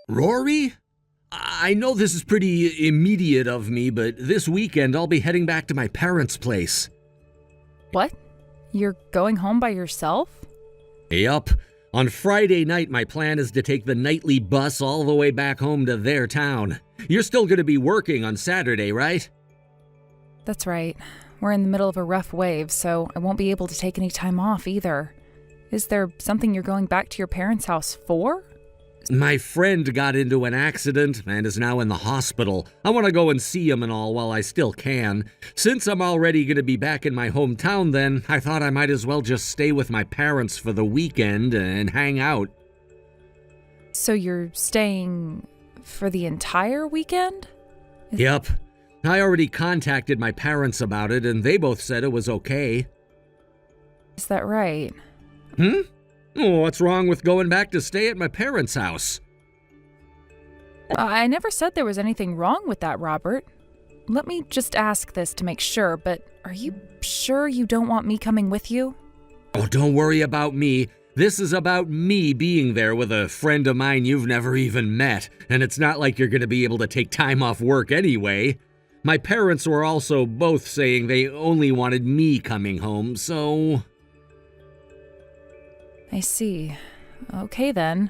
Rory? I know this is pretty immediate of me, but this weekend I'll be heading back to my parents' place. What? You're going home by yourself? Yup. On Friday night, my plan is to take the nightly bus all the way back home to their town. You're still going to be working on Saturday, right? That's right. We're in the middle of a rough wave, so I won't be able to take any time off either. Is there something you're going back to your parents' house for? My friend got into an accident and is now in the hospital. I want to go and see him and all while I still can. Since I'm already going to be back in my hometown then, I thought I might as well just stay with my parents for the weekend and hang out. So you're staying for the entire weekend? Yep. I already contacted my parents about it and they both said it was okay. Is that right? Oh, what's wrong with going back to stay at my parents' house? I never said there was anything wrong with that, Robert. Let me just ask this to make sure, but are you sure you don't want me coming with you? Oh, don't worry about me. This is about me being there with a friend of mine you've never even met, and it's not like you're going to be able to take time off work anyway. My parents were also both saying they only wanted me coming home, so... I see. Okay then.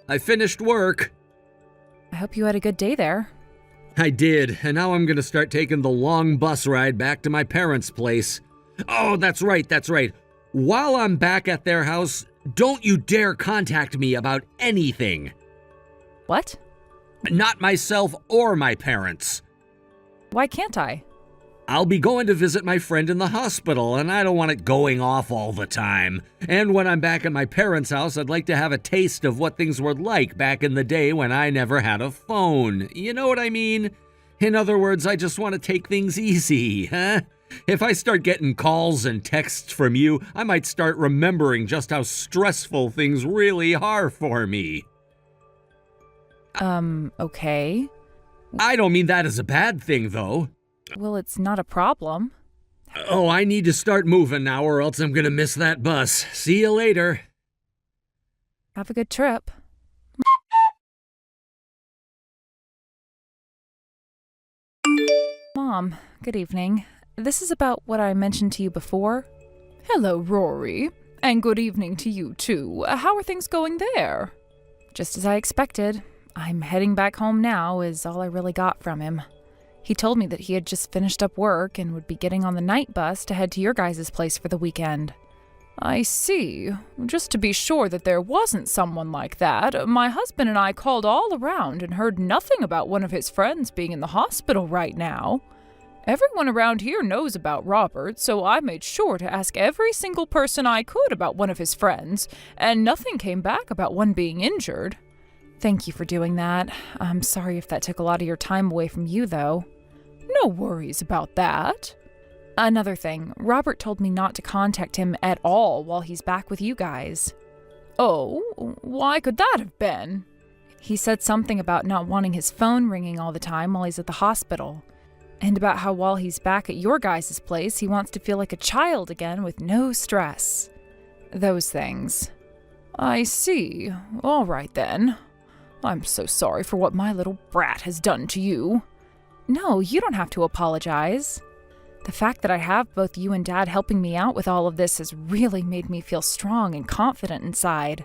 I finished work. I hope you had a good day there. I did, and now I'm going to start taking the long bus ride back to my parents' place. Oh, that's right. While I'm back at their house, don't you dare contact me about anything. What? Not myself or my parents. Why can't I? I'll be going to visit my friend in the hospital, and I don't want it going off all the time. And when I'm back at my parents' house, I'd like to have a taste of what things were like back in the day when I never had a phone. You know what I mean? In other words, I just want to take things easy, huh? If I start getting calls and texts from you, I might start remembering just how stressful things really are for me. Okay. I don't mean that as a bad thing, though. Well, it's not a problem. Oh, I need to start moving now or else I'm gonna miss that bus. See you later. Have a good trip. Mom, good evening. This is about what I mentioned to you before. Hello, Rory. And good evening to you, too. How are things going there? Just as I expected. I'm heading back home now is all I really got from him. He told me that he had just finished up work and would be getting on the night bus to head to your guys' place for the weekend. I see. Just to be sure that there wasn't someone like that, my husband and I called all around and heard nothing about one of his friends being in the hospital right now. Everyone around here knows about Robert, so I made sure to ask every single person I could about one of his friends, and nothing came back about one being injured. Thank you for doing that. I'm sorry if that took a lot of your time away from you, though. No worries about that. Another thing, Robert told me not to contact him at all while he's back with you guys. Oh, why could that have been? He said something about not wanting his phone ringing all the time while he's at the hospital. And about how while he's back at your guys' place, he wants to feel like a child again with no stress. Those things. I see. All right then. I'm so sorry for what my little brat has done to you. No, you don't have to apologize. The fact that I have both you and Dad helping me out with all of this has really made me feel strong and confident inside.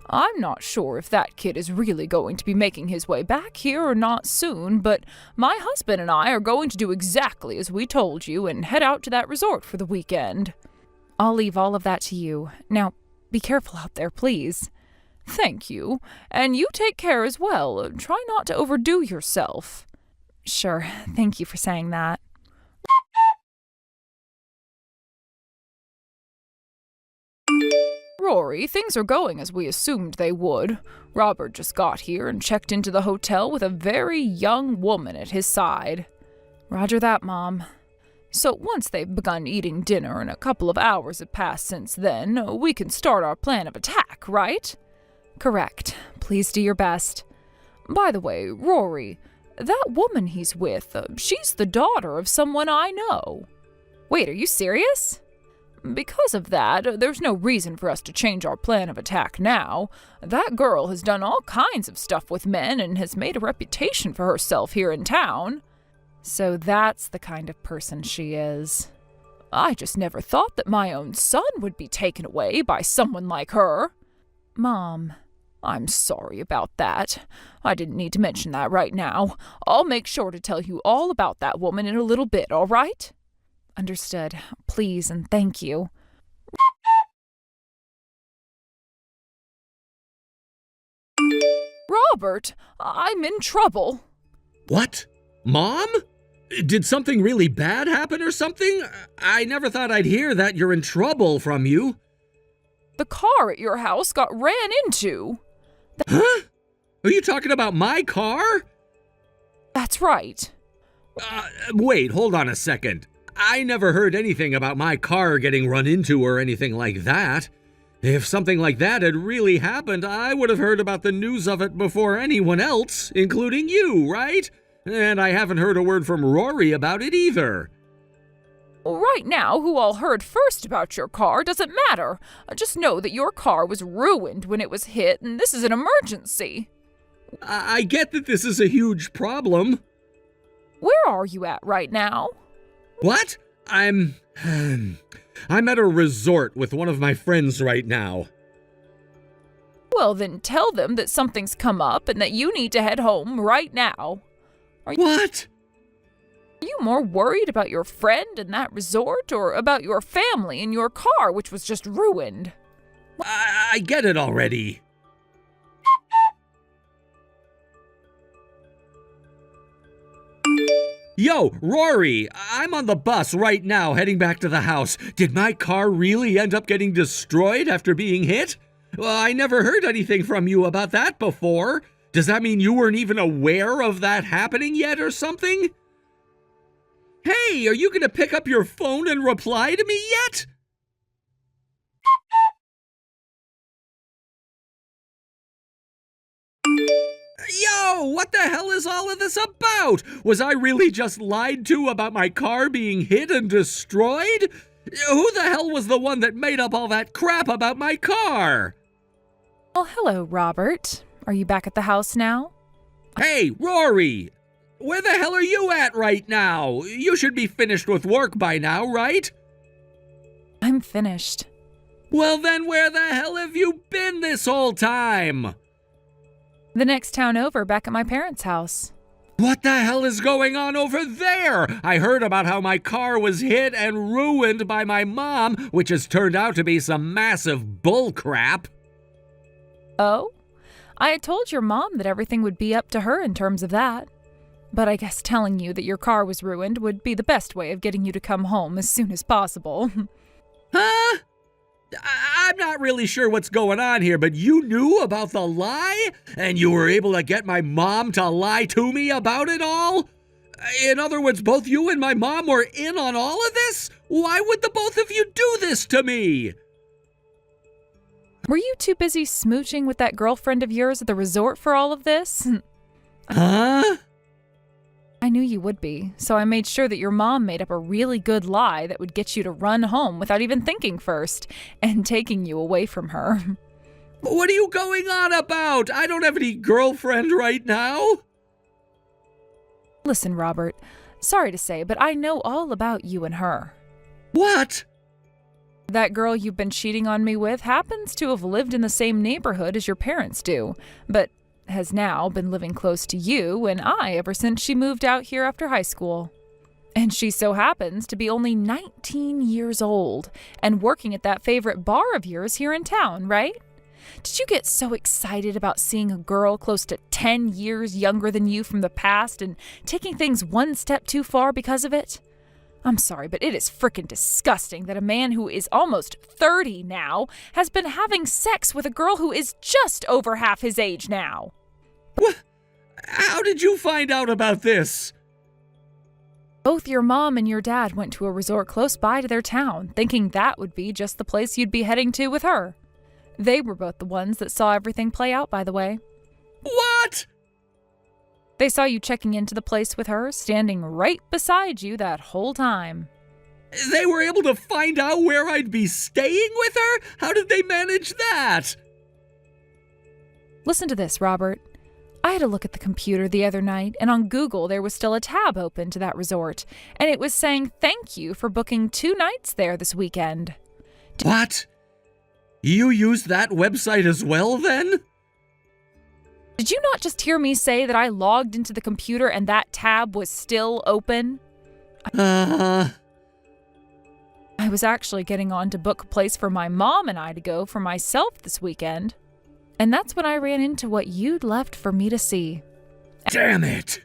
I'm not sure if that kid is really going to be making his way back here or not soon, but my husband and I are going to do exactly as we told you and head out to that resort for the weekend. I'll leave all of that to you. Now, be careful out there, please. Thank you. And you take care as well. Try not to overdo yourself. Sure. Thank you for saying that. Rory, things are going as we assumed they would. Robert just got here and checked into the hotel with a very young woman at his side. Roger that, Mom. So once they've begun eating dinner and a couple of hours have passed since then, we can start our plan of attack, right? Correct. Please do your best. By the way, Rory, that woman he's with, she's the daughter of someone I know. Wait, are you serious? Because of that, there's no reason for us to change our plan of attack now. That girl has done all kinds of stuff with men and has made a reputation for herself here in town. So that's the kind of person she is. I just never thought that my own son would be taken away by someone like her. Mom, I'm sorry about that. I didn't need to mention that right now. I'll make sure to tell you all about that woman in a little bit, all right? Understood. Please and thank you. Robert, I'm in trouble. What? Mom? Did something really bad happen or something? I never thought I'd hear that you're in trouble from you. The car at your house got ran into. Huh? Are you talking about my car? That's right. Wait, hold on a second. I never heard anything about my car getting run into or anything like that. If something like that had really happened, I would have heard about the news of it before anyone else, including you, right? And I haven't heard a word from Rory about it either. Right now, who all heard first about your car doesn't matter. Just know that your car was ruined when it was hit, and this is an emergency. I get that this is a huge problem. Where are you at right now? What? I'm at a resort with one of my friends right now. Well, then tell them that something's come up and that you need to head home right now. What? Are you more worried about your friend and that resort or about your family and your car, which was just ruined? I get it already. Yo, Rory, I'm on the bus right now heading back to the house. Did my car really end up getting destroyed after being hit? Well, I never heard anything from you about that before. Does that mean you weren't even aware of that happening yet or something? Hey, are you gonna pick up your phone and reply to me yet? Yo, what the hell is all of this about? Was I really just lied to about my car being hit and destroyed? Who the hell was the one that made up all that crap about my car? Well, hello, Robert. Are you back at the house now? Hey, Rory! Where the hell are you at right now? You should be finished with work by now, right? I'm finished. Well then, where the hell have you been this whole time? The next town over, back at my parents' house. What the hell is going on over there? I heard about how my car was hit and ruined by my mom, which has turned out to be some massive bullcrap. Oh? I had told your mom that everything would be up to her in terms of that. But I guess telling you that your car was ruined would be the best way of getting you to come home as soon as possible. Huh? I'm not really sure what's going on here, but you knew about the lie? And you were able to get my mom to lie to me about it all? In other words, both you and my mom were in on all of this? Why would the both of you do this to me? Were you too busy smooching with that girlfriend of yours at the resort for all of this? Huh? I knew you would be, so I made sure that your mom made up a really good lie that would get you to run home without even thinking first, and taking you away from her. What are you going on about? I don't have any girlfriend right now. Listen, Robert, sorry to say, but I know all about you and her. What? That girl you've been cheating on me with happens to have lived in the same neighborhood as your parents do, but has now been living close to you and I ever since she moved out here after high school. And she so happens to be only 19 years old and working at that favorite bar of yours here in town, right? Did you get so excited about seeing a girl close to 10 years younger than you from the past and taking things one step too far because of it? I'm sorry, but it is frickin' disgusting that a man who is almost 30 now has been having sex with a girl who is just over half his age now. What? How did you find out about this? Both your mom and your dad went to a resort close by to their town, thinking that would be just the place you'd be heading to with her. They were both the ones that saw everything play out, by the way. What? They saw you checking into the place with her, standing right beside you that whole time. They were able to find out where I'd be staying with her? How did they manage that? Listen to this, Robert. I had a look at the computer the other night, and on Google there was still a tab open to that resort, and it was saying thank you for booking 2 nights there this weekend. What? You used that website as well, then? Did you not just hear me say that I logged into the computer and that tab was still open? I was actually getting on to book a place for my mom and I to go for myself this weekend. And that's when I ran into what you'd left for me to see. Damn it!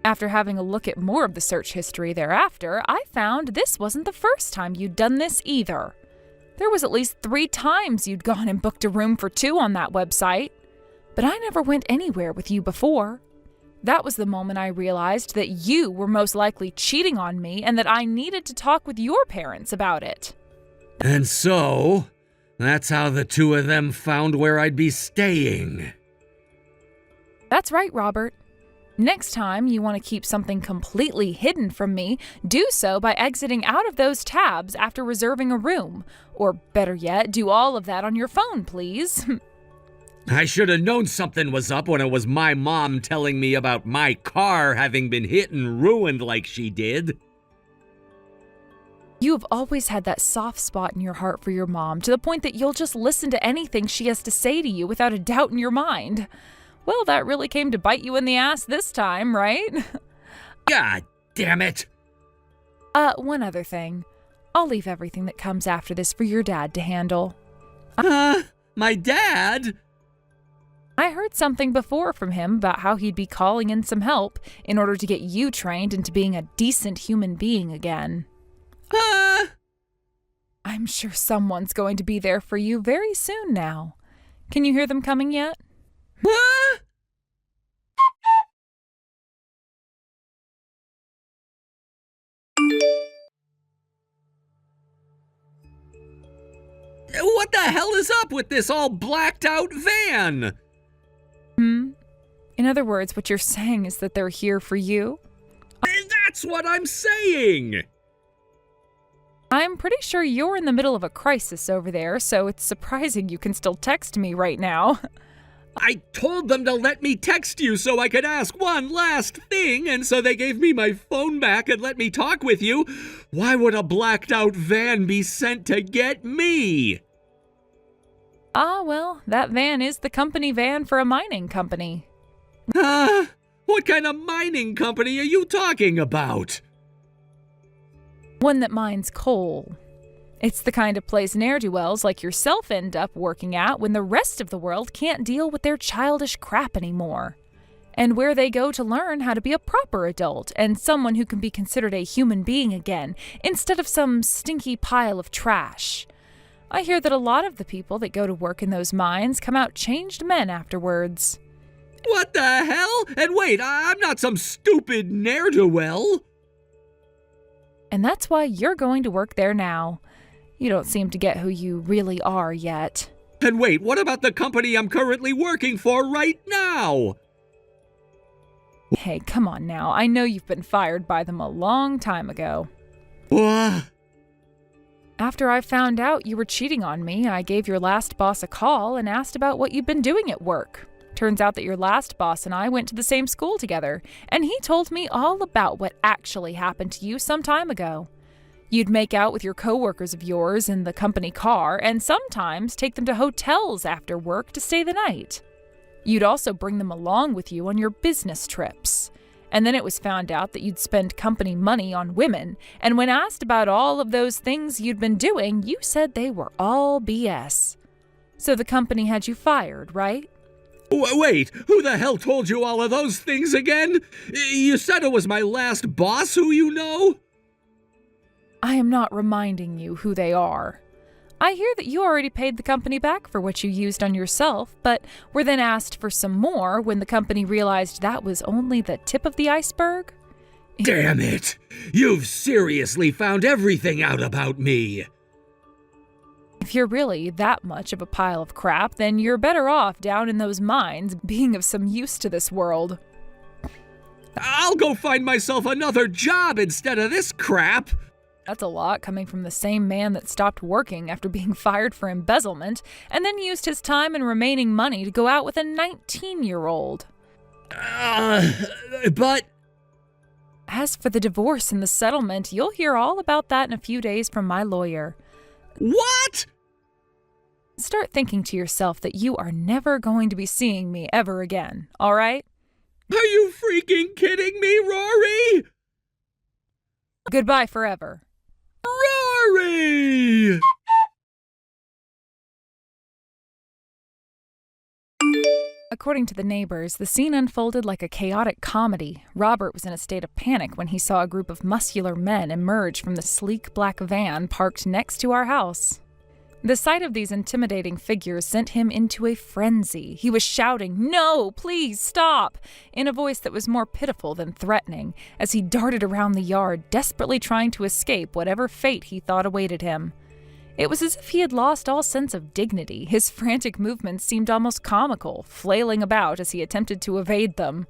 After having a look at more of the search history thereafter, I found this wasn't the first time you'd done this either. There was at least 3 times you'd gone and booked a room for 2 on that website. But I never went anywhere with you before. That was the moment I realized that you were most likely cheating on me and that I needed to talk with your parents about it. And so, that's how the 2 of them found where I'd be staying. That's right, Robert. Next time you want to keep something completely hidden from me, do so by exiting out of those tabs after reserving a room. Or better yet, do all of that on your phone, please. I should have known something was up when it was my mom telling me about my car having been hit and ruined like she did. You have always had that soft spot in your heart for your mom, to the point that you'll just listen to anything she has to say to you without a doubt in your mind. Well, that really came to bite you in the ass this time, right? God damn it! One other thing. I'll leave everything that comes after this for your dad to handle. My dad? I heard something before from him about how he'd be calling in some help in order to get you trained into being a decent human being again. I'm sure someone's going to be there for you very soon now. Can you hear them coming yet? What the hell is up with this all blacked out van? In other words, what you're saying is that they're here for you? That's what I'm saying! I'm pretty sure you're in the middle of a crisis over there, so it's surprising you can still text me right now. I told them to let me text you so I could ask one last thing, and so they gave me my phone back and let me talk with you. Why would a blacked out van be sent to get me? Well, that van is the company van for a mining company. What kind of mining company are you talking about? One that mines coal. It's the kind of place ne'er-do-wells like yourself end up working at when the rest of the world can't deal with their childish crap anymore. And where they go to learn how to be a proper adult and someone who can be considered a human being again, instead of some stinky pile of trash. I hear that a lot of the people that go to work in those mines come out changed men afterwards. What the hell? And wait, I'm not some stupid ne'er-do-well. And that's why you're going to work there now. You don't seem to get who you really are yet. And wait, what about the company I'm currently working for right now? Hey, come on now. I know you've been fired by them a long time ago. What? After I found out you were cheating on me, I gave your last boss a call and asked about what you'd been doing at work. Turns out that your last boss and I went to the same school together, and he told me all about what actually happened to you some time ago. You'd make out with your coworkers of yours in the company car, and sometimes take them to hotels after work to stay the night. You'd also bring them along with you on your business trips. And then it was found out that you'd spend company money on women, and when asked about all of those things you'd been doing, you said they were all BS. So the company had you fired, right? Wait, who the hell told you all of those things again? You said it was my last boss who you know? I am not reminding you who they are. I hear that you already paid the company back for what you used on yourself, but were then asked for some more when the company realized that was only the tip of the iceberg. Damn it! You've seriously found everything out about me! If you're really that much of a pile of crap, then you're better off down in those mines being of some use to this world. I'll go find myself another job instead of this crap. That's a lot coming from the same man that stopped working after being fired for embezzlement and then used his time and remaining money to go out with a 19-year-old. But... As for the divorce and the settlement, you'll hear all about that in a few days from my lawyer. What? Start thinking to yourself that you are never going to be seeing me ever again, all right? Are you freaking kidding me, Rory? Goodbye forever. Rory! According to the neighbors, the scene unfolded like a chaotic comedy. Robert was in a state of panic when he saw a group of muscular men emerge from the sleek black van parked next to our house. The sight of these intimidating figures sent him into a frenzy. He was shouting, "No, please stop!" in a voice that was more pitiful than threatening, as he darted around the yard, desperately trying to escape whatever fate he thought awaited him. It was as if he had lost all sense of dignity. His frantic movements seemed almost comical, flailing about as he attempted to evade them.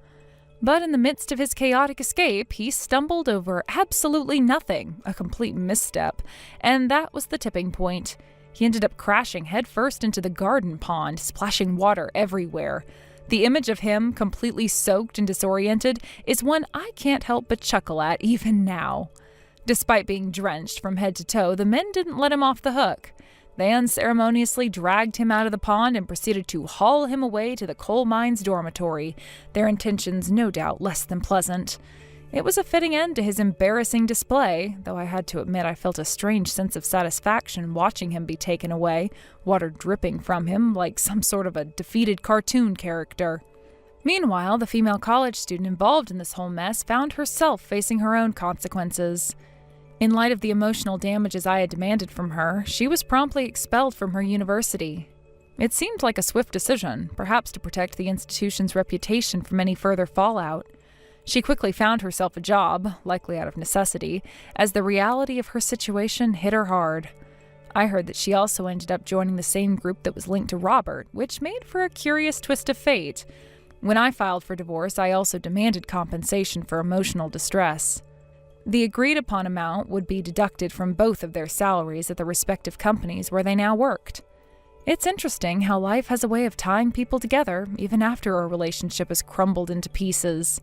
But in the midst of his chaotic escape, he stumbled over absolutely nothing, a complete misstep, and that was the tipping point. He ended up crashing headfirst into the garden pond, splashing water everywhere. The image of him, completely soaked and disoriented, is one I can't help but chuckle at even now. Despite being drenched from head to toe, the men didn't let him off the hook. They unceremoniously dragged him out of the pond and proceeded to haul him away to the coal mine's dormitory, their intentions no doubt less than pleasant. It was a fitting end to his embarrassing display, though I had to admit I felt a strange sense of satisfaction watching him be taken away, water dripping from him like some sort of a defeated cartoon character. Meanwhile, the female college student involved in this whole mess found herself facing her own consequences. In light of the emotional damages I had demanded from her, she was promptly expelled from her university. It seemed like a swift decision, perhaps to protect the institution's reputation from any further fallout. She quickly found herself a job, likely out of necessity, as the reality of her situation hit her hard. I heard that she also ended up joining the same group that was linked to Robert, which made for a curious twist of fate. When I filed for divorce, I also demanded compensation for emotional distress. The agreed-upon amount would be deducted from both of their salaries at the respective companies where they now worked. It's interesting how life has a way of tying people together, even after a relationship has crumbled into pieces.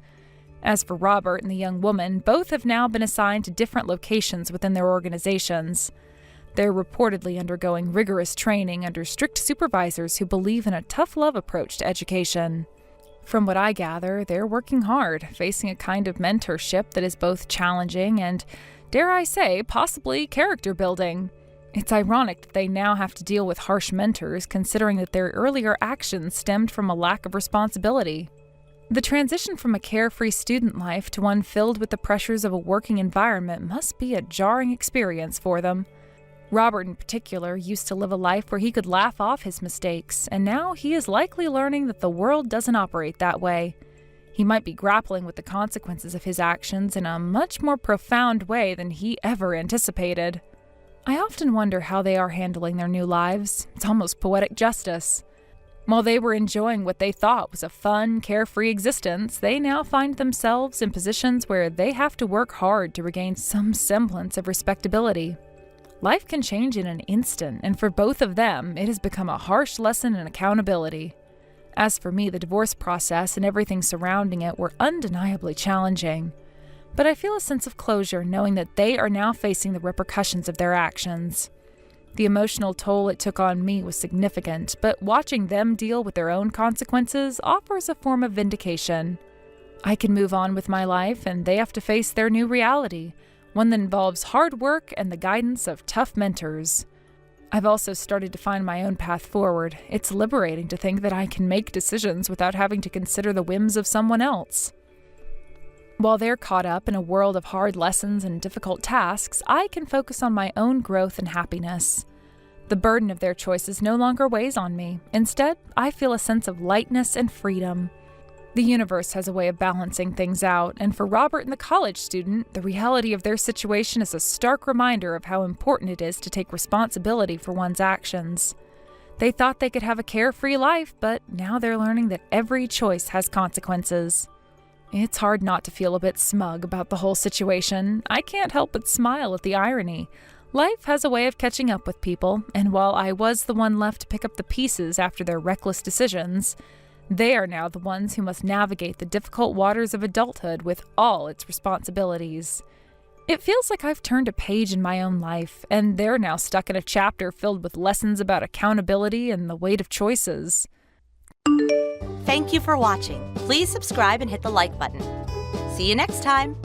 As for Robert and the young woman, both have now been assigned to different locations within their organizations. They're reportedly undergoing rigorous training under strict supervisors who believe in a tough love approach to education. From what I gather, they're working hard, facing a kind of mentorship that is both challenging and, dare I say, possibly character building. It's ironic that they now have to deal with harsh mentors, considering that their earlier actions stemmed from a lack of responsibility. The transition from a carefree student life to one filled with the pressures of a working environment must be a jarring experience for them. Robert, in particular, used to live a life where he could laugh off his mistakes, and now he is likely learning that the world doesn't operate that way. He might be grappling with the consequences of his actions in a much more profound way than he ever anticipated. I often wonder how they are handling their new lives. It's almost poetic justice. While they were enjoying what they thought was a fun, carefree existence, they now find themselves in positions where they have to work hard to regain some semblance of respectability. Life can change in an instant, and for both of them, it has become a harsh lesson in accountability. As for me, the divorce process and everything surrounding it were undeniably challenging. But I feel a sense of closure knowing that they are now facing the repercussions of their actions. The emotional toll it took on me was significant, but watching them deal with their own consequences offers a form of vindication. I can move on with my life, and they have to face their new reality, one that involves hard work and the guidance of tough mentors. I've also started to find my own path forward. It's liberating to think that I can make decisions without having to consider the whims of someone else. While they're caught up in a world of hard lessons and difficult tasks, I can focus on my own growth and happiness. The burden of their choices no longer weighs on me. Instead, I feel a sense of lightness and freedom. The universe has a way of balancing things out, and for Robert and the college student, the reality of their situation is a stark reminder of how important it is to take responsibility for one's actions. They thought they could have a carefree life, but now they're learning that every choice has consequences. It's hard not to feel a bit smug about the whole situation. I can't help but smile at the irony. Life has a way of catching up with people, and while I was the one left to pick up the pieces after their reckless decisions, they are now the ones who must navigate the difficult waters of adulthood with all its responsibilities. It feels like I've turned a page in my own life, and they're now stuck in a chapter filled with lessons about accountability and the weight of choices. Thank you for watching. Please subscribe and hit the like button. See you next time.